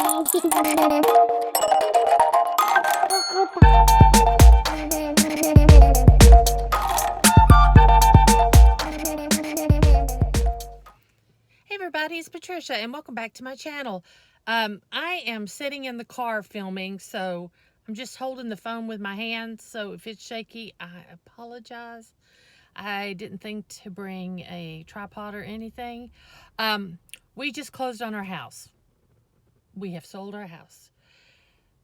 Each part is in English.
Hey everybody, it's Patricia and welcome back to my channel. I am sitting in the car filming, so I'm just holding the phone with my hands, so if it's shaky, I apologize. I didn't think to bring a tripod or anything. We just closed on our house. We have sold our house.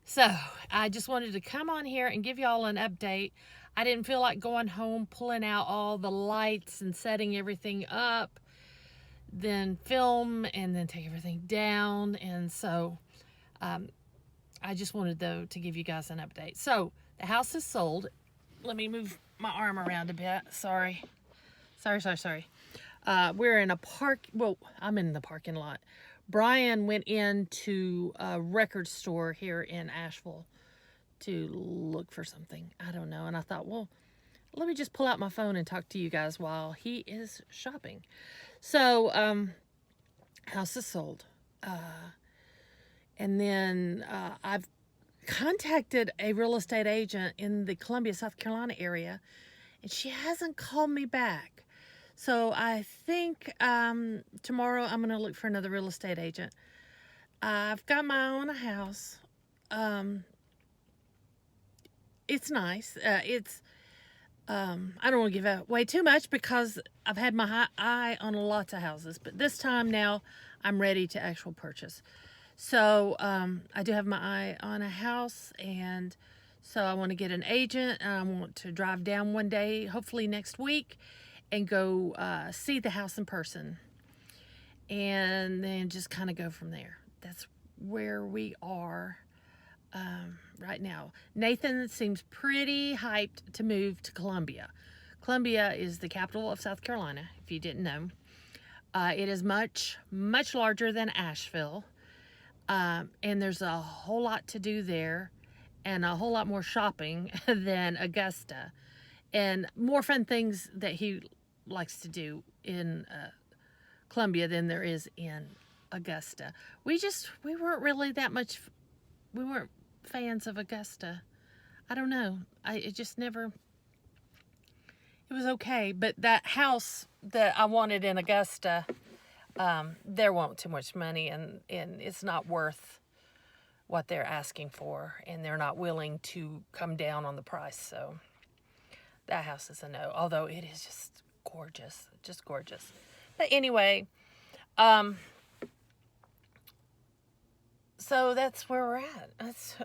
So I just wanted to come on here and give y'all an update. I didn't feel like going home, pulling out all the lights and setting everything up, then film and then take everything down. And so I just wanted though to give you guys an update. So the house is sold. Let me move my arm around a bit. Sorry. We're in a park. Well, I'm in the parking lot. Brian went into a record store here in Asheville to look for something. I don't know. And I thought, well, let me just pull out my phone and talk to you guys while he is shopping. So, house is sold. And then I've contacted a real estate agent in the Columbia, South Carolina area, and she hasn't called me back. So I think tomorrow I'm going to look for another real estate agent. I've got my own house. It's nice. I don't want to give away too much because I've had my eye on lots of houses, but this time now I'm ready to actual purchase. So I do have my eye on a house, and so I want to get an agent, and I want to drive down one day, hopefully next week, and go see the house in person, and then just kind of go from there. That's where we are right now. Nathan seems pretty hyped to move to Columbia. Columbia is the capital of South Carolina, if you didn't know. It is much, much larger than Asheville. And there's a whole lot to do there and a whole lot more shopping than Augusta, and more fun things that he likes to do in Columbia than there is in Augusta. We weren't really that much, we weren't fans of Augusta. I don't know. It just never, it was okay. But that house that I wanted in Augusta, there won't too much money, and it's not worth what they're asking for, and they're not willing to come down on the price. So that house is a no, although it is just gorgeous. But anyway, so that's where we're at.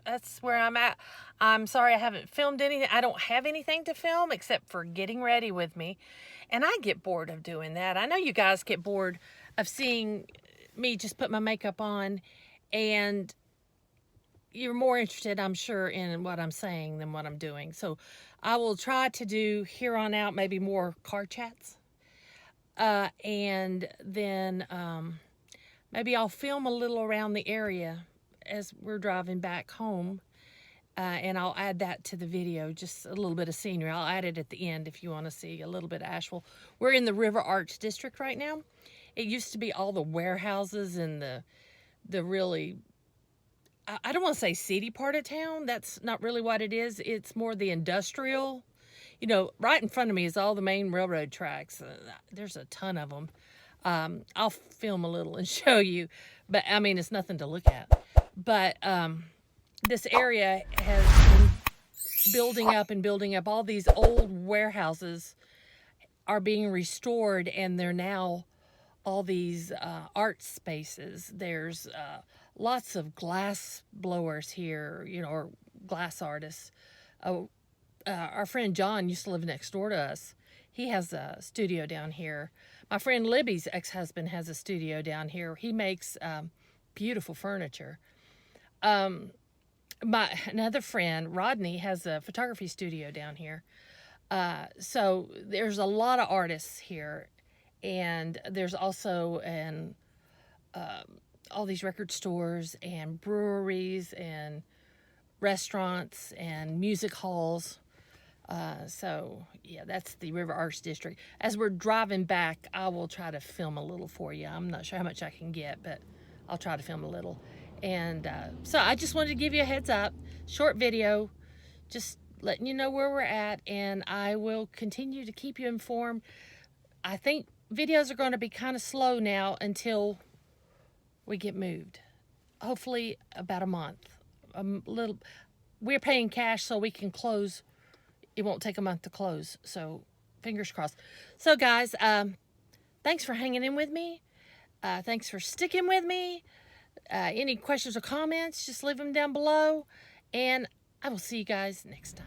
That's where I'm at. I'm sorry I haven't filmed anything. I don't have anything to film except for getting ready with me, and I get bored of doing that. I know you guys get bored of seeing me just put my makeup on, and you're more interested, I'm sure, in what I'm saying than what I'm doing. So I will try to do here on out maybe more car chats, and then maybe I'll film a little around the area as we're driving back home, and I'll add that to the video, just a little bit of scenery. I'll add it at the end if you want to see a little bit of Asheville. We're in the River Arch District right now. It used to be all the warehouses and the really, I don't want to say seedy part of town. That's not really what it is. It's more the industrial. You know, right in front of me is all the main railroad tracks. There's a ton of them. I'll film a little and show you, but I mean, it's nothing to look at. But this area has been building up. All these old warehouses are being restored, and they're now all these art spaces. There's lots of glass blowers here, you know, or glass artists. Our friend John used to live next door to us. He has a studio down here. My friend Libby's ex-husband has a studio down here. He makes beautiful furniture. Another friend, Rodney, has a photography studio down here. So there's a lot of artists here. And there's also all these record stores and breweries and restaurants and music halls. So yeah, that's the River Arch District. As we're driving back, I will try to film a little for you. I'm not sure how much I can get, but I'll try to film a little. And so I just wanted to give you a heads up, short video, just letting you know where we're at, and I will continue to keep you informed. I think videos are going to be kind of slow now until we get moved. Hopefully about a month. We're paying cash so we can close. It won't take a month to close, so fingers crossed. So guys, thanks for hanging in with me. Thanks for sticking with me. Any questions or comments, just leave them down below, and I will see you guys next time.